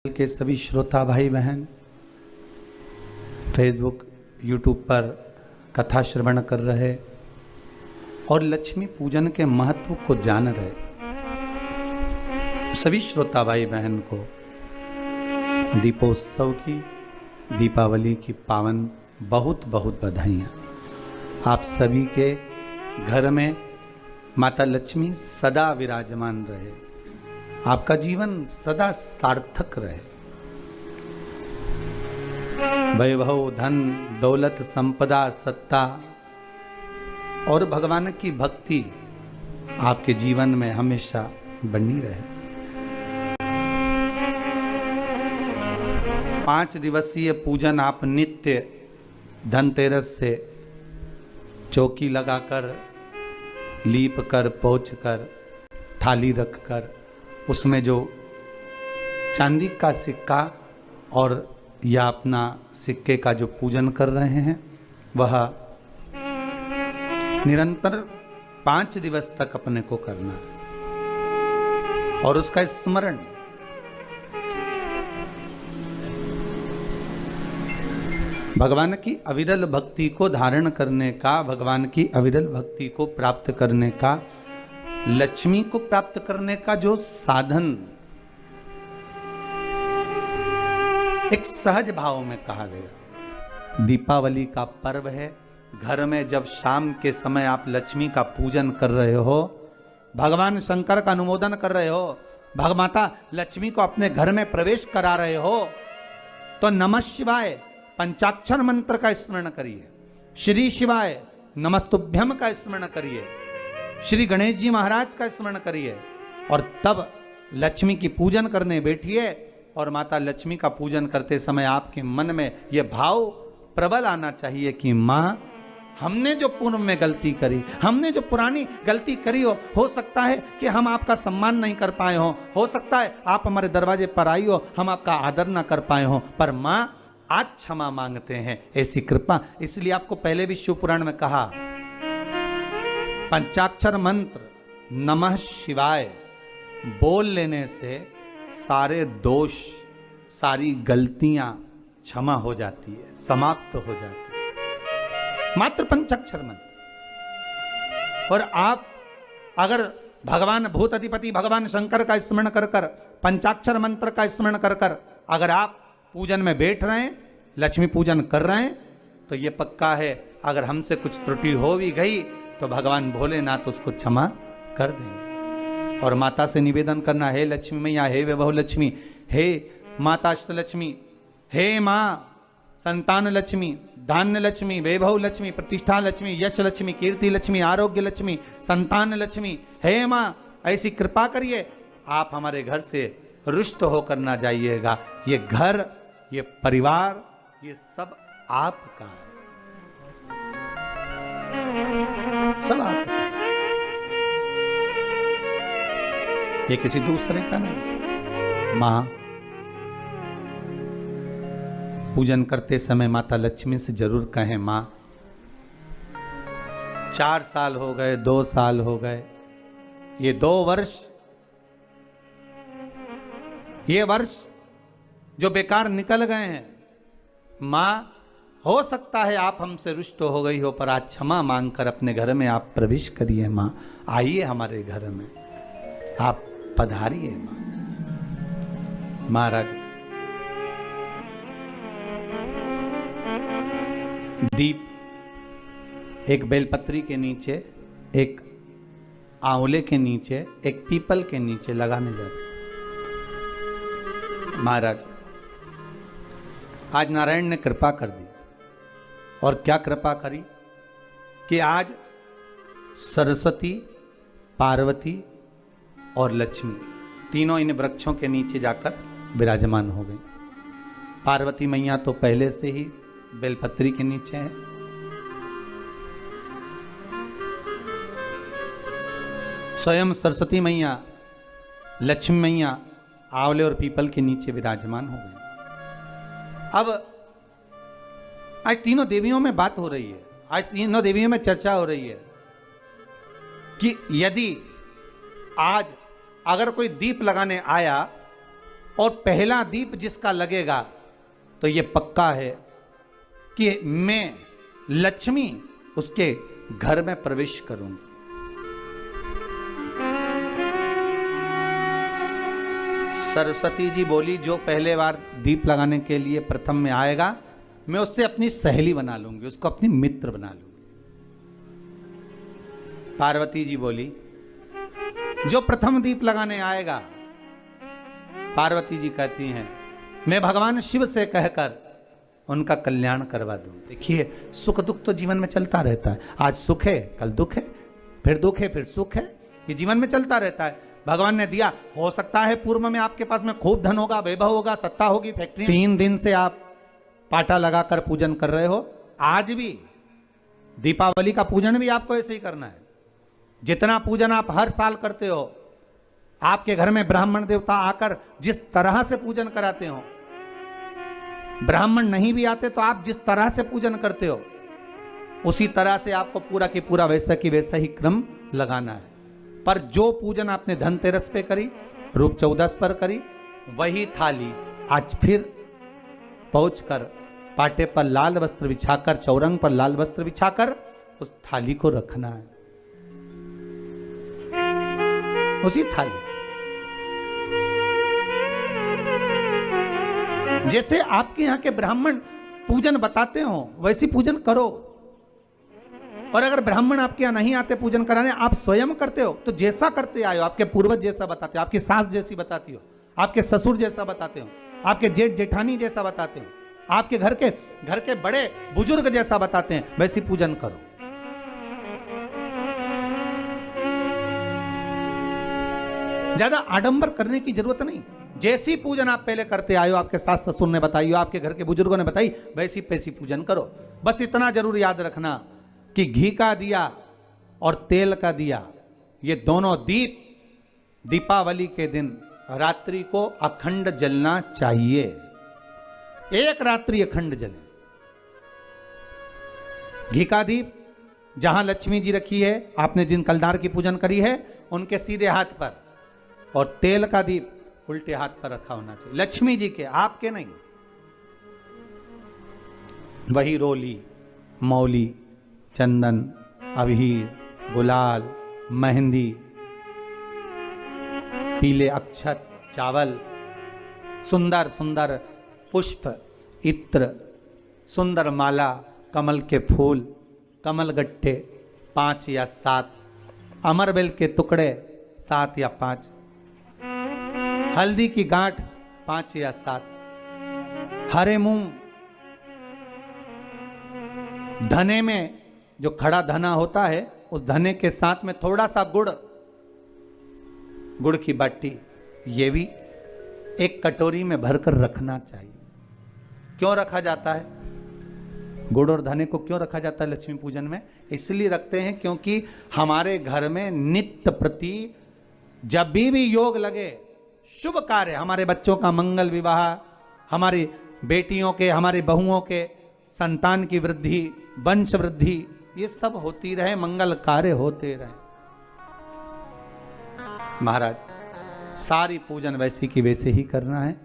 के सभी श्रोता भाई बहन फेसबुक यूट्यूब पर कथा श्रवण कर रहे और लक्ष्मी पूजन के महत्व को जान रहे सभी श्रोता भाई बहन को दीपोत्सव की दीपावली की पावन बहुत बहुत बधाइयाँ। आप सभी के घर में माता लक्ष्मी सदा विराजमान रहे, आपका जीवन सदा सार्थक रहे। वैभव, धन, दौलत, संपदा, सत्ता और भगवान की भक्ति आपके जीवन में हमेशा बनी रहे। 5 दिवसीय पूजन आप नित्य धनतेरस से चौकी लगाकर, लीप कर, पोंछ कर, थाली रखकर उसमें जो चांदी का सिक्का और या अपना सिक्के का जो पूजन कर रहे हैं वह निरंतर 5 दिवस तक अपने को करना और उसका स्मरण भगवान की अविरल भक्ति को धारण करने का, भगवान की अविरल भक्ति को प्राप्त करने का, लक्ष्मी को प्राप्त करने का जो साधन एक सहज भाव में कहा गया। दीपावली का पर्व है। घर में जब शाम के समय आप लक्ष्मी का पूजन कर रहे हो, भगवान शंकर का अनुमोदन कर रहे हो, भगमाता लक्ष्मी को अपने घर में प्रवेश करा रहे हो, तो नमः शिवाय पंचाक्षर मंत्र का स्मरण करिए, श्री शिवाय नमस्तुभ्यम का स्मरण करिए, श्री गणेश जी महाराज का स्मरण करिए और तब लक्ष्मी की पूजन करने बैठिए। और माता लक्ष्मी का पूजन करते समय आपके मन में यह भाव प्रबल आना चाहिए कि माँ, हमने जो पूर्व में गलती करी, हमने जो पुरानी गलती करी हो सकता है कि हम आपका सम्मान नहीं कर पाए हो सकता है आप हमारे दरवाजे पर आई हो, हम आपका आदर ना कर पाए हो, पर माँ आज क्षमा मांगते हैं, ऐसी कृपा। इसलिए आपको पहले भी शिव पुराण में कहा, पंचाक्षर मंत्र नमः शिवाय बोल लेने से सारे दोष, सारी गलतियां क्षमा हो जाती है, समाप्त हो जाती है, मात्र पंचाक्षर मंत्र। और आप अगर भगवान भूत अधिपति भगवान शंकर का स्मरण कर कर, पंचाक्षर मंत्र का स्मरण कर कर अगर आप पूजन में बैठ रहे हैं, लक्ष्मी पूजन कर रहे हैं, तो ये पक्का है अगर हमसे कुछ त्रुटि हो भी गई तो भगवान भोलेनाथ उसको क्षमा कर देंगे। और माता से निवेदन करना, हे लक्ष्मी मैया, हे वैभव लक्ष्मी, हे माता अष्टलक्ष्मी, हे माँ संतान लक्ष्मी, धान्य लक्ष्मी, वैभव लक्ष्मी, प्रतिष्ठा लक्ष्मी, यश लक्ष्मी, कीर्ति लक्ष्मी, आरोग्य लक्ष्मी, संतान लक्ष्मी, हे माँ ऐसी कृपा करिए, आप हमारे घर से रुष्ट होकर ना जाइएगा। ये घर, ये परिवार, ये सब आपका है, सब आपका, ये किसी दूसरे का नहीं। मां, पूजन करते समय माता लक्ष्मी से जरूर कहें, मां 4 साल हो गए, 2 साल हो गए, ये 2 वर्ष, ये वर्ष जो बेकार निकल गए हैं, मां हो सकता है आप हमसे रुष्ट हो गई हो, पर आज क्षमा मांगकर अपने घर में आप प्रवेश करिए। मां आइए हमारे घर में, आप पधारिए। मां महाराज, दीप एक बेलपत्री के नीचे, एक आंवले के नीचे, एक पीपल के नीचे लगाने जाते। महाराज, आज नारायण ने कृपा कर दी, और क्या कृपा करी कि आज सरस्वती, पार्वती और लक्ष्मी तीनों इन वृक्षों के नीचे जाकर विराजमान हो गई। पार्वती मैया तो पहले से ही बेलपत्री के नीचे है, स्वयं सरस्वती मैया, लक्ष्मी मैया आंवले और पीपल के नीचे विराजमान हो गए। अब आज तीनों देवियों में बात हो रही है, आज तीनों देवियों में चर्चा हो रही है कि यदि आज अगर कोई दीप लगाने आया और पहला दीप जिसका लगेगा तो ये पक्का है कि मैं लक्ष्मी उसके घर में प्रवेश करूंगी। सरस्वती जी बोली, जो पहले बार दीप लगाने के लिए प्रथम में आएगा मैं उससे अपनी सहेली बना लूंगी, उसको अपनी मित्र बना लूंगी। पार्वती जी बोली, जो प्रथम दीप लगाने आएगा, पार्वती जी कहती हैं मैं भगवान शिव से कहकर उनका कल्याण करवा दूं। देखिए, सुख दुख तो जीवन में चलता रहता है। आज सुख है, कल दुख है, फिर दुख है, फिर सुख है। ये जीवन में चलता रहता है। भगवान ने दिया, हो सकता है पूर्व में आपके पास में खूब धन होगा, वैभव होगा, सत्ता होगी, फैक्ट्री। 3 दिन से आप पाटा लगाकर पूजन कर रहे हो, आज भी दीपावली का पूजन भी आपको ऐसे ही करना है। जितना पूजन आप हर साल करते हो, आपके घर में ब्राह्मण देवता आकर जिस तरह से पूजन कराते हो, ब्राह्मण नहीं भी आते तो आप जिस तरह से पूजन करते हो, उसी तरह से आपको पूरा की पूरा वैसा की वैसा ही क्रम लगाना है। पर जो पूजन आपने धनतेरस पे करी, रूप 14 पर करी, वही थाली आज फिर पहुंचकर पाटे पर लाल वस्त्र बिछाकर, चौरंग पर लाल वस्त्र बिछाकर उस थाली को रखना है, उसी थाली। जैसे आपके यहां के ब्राह्मण पूजन बताते हो वैसी पूजन करो। और अगर ब्राह्मण आपके यहां नहीं आते पूजन कराने, आप स्वयं करते हो तो जैसा करते आए हो, आपके पूर्वज जैसा बताते हो, आपकी सास जैसी बताती हो, आपके ससुर जैसा बताते हो, आपके जेठ जेठानी जैसा बताते हो, आपके घर के बड़े बुजुर्ग जैसा बताते हैं, वैसी पूजन करो। ज्यादा आडंबर करने की जरूरत नहीं। जैसी पूजन आप पहले करते आए हो, आपके सास ससुर ने बताई हो, आपके घर के बुजुर्गों ने बताई, वैसी पैसी पूजन करो। बस इतना जरूर याद रखना कि घी का दिया और तेल का दिया, ये दोनों दीप दीपावली के दिन रात्रि को अखंड जलना चाहिए। एक रात्रि अखंड जले। घी का दीप जहां लक्ष्मी जी रखी है, आपने जिन कलदार की पूजन करी है, उनके सीधे हाथ पर, और तेल का दीप उल्टे हाथ पर रखा होना चाहिए, लक्ष्मी जी के, आपके नहीं। वही रोली, मौली, चंदन, अबीर, गुलाल, मेहंदी, पीले अक्षत, चावल, सुंदर सुंदर पुष्प, इत्र, सुंदर माला, कमल के फूल, कमल गट्टे 5 या 7, अमरबेल के टुकड़े 7 या 5, हल्दी की गांठ 5 या 7, हरे मूंग, धने में जो खड़ा धना होता है, उस धने के साथ में थोड़ा सा गुड़ की बाटी, ये भी एक कटोरी में भरकर रखना चाहिए। क्यों रखा जाता है? गुड़ और धने को क्यों रखा जाता है लक्ष्मी पूजन में? इसलिए रखते हैं क्योंकि हमारे घर में नित्य प्रति जब भी योग लगे, शुभ कार्य, हमारे बच्चों का मंगल विवाह, हमारी बेटियों के, हमारी बहुओं के संतान की वृद्धि, वंश वृद्धि, ये सब होती रहे, मंगल कार्य होते रहे। महाराज, सारी पूजन वैसी की वैसे ही करना है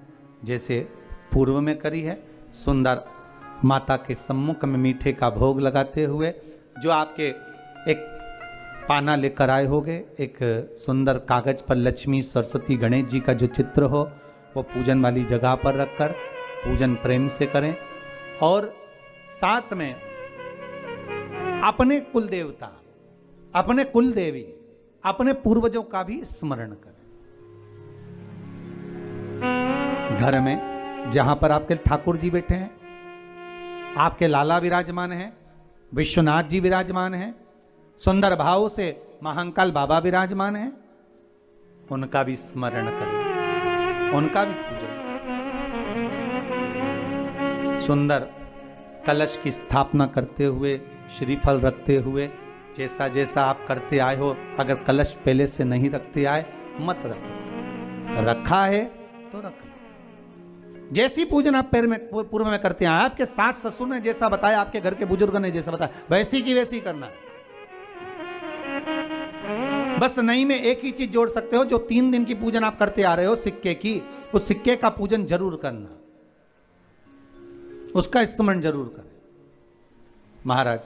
जैसे पूर्व में करी है। सुंदर माता के सम्मुख में मीठे का भोग लगाते हुए, जो आपके एक पाना लेकर आए होगे, एक सुंदर कागज पर लक्ष्मी, सरस्वती, गणेश जी का जो चित्र हो, वो पूजन वाली जगह पर रखकर पूजन प्रेम से करें। और साथ में अपने कुल देवता, अपने कुल देवी, अपने पूर्वजों का भी स्मरण करें। घर में जहां पर आपके ठाकुर जी बैठे हैं, आपके लाला विराजमान हैं, विश्वनाथ जी विराजमान हैं, सुंदर भाव से महाकाल बाबा विराजमान हैं, उनका भी स्मरण करें, उनका भी पूजन। सुंदर कलश की स्थापना करते हुए, श्रीफल रखते हुए, जैसा जैसा आप करते आए हो, अगर कलश पहले से नहीं रखते आए मत रखो, रखा है तो रख लो। जैसी पूजन आप पूर्व में करते हैं, आपके सास ससुर ने जैसा बताया, आपके घर के बुजुर्ग ने जैसा बताया, वैसी की वैसी करना है। बस नहीं में एक ही चीज जोड़ सकते हो, जो 3 दिन की पूजन आप करते आ रहे हो सिक्के की, उस सिक्के का पूजन जरूर करना, उसका स्मरण जरूर करें। महाराज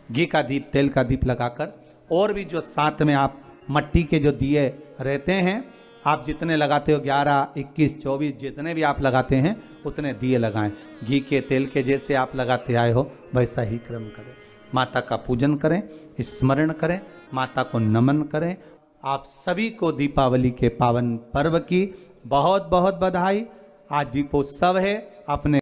घी का दीप, तेल का दीप लगाकर, और भी जो साथ में आप मट्टी के जो दिए रहते हैं, आप जितने लगाते हो 11, 21, 24 जितने भी आप लगाते हैं उतने दिए लगाएं। घी के, तेल के जैसे आप लगाते आए हो वैसा ही क्रम करें। माता का पूजन करें, स्मरण करें, माता को नमन करें। आप सभी को दीपावली के पावन पर्व की बहुत बहुत बधाई। आज दीपोत्सव है, अपने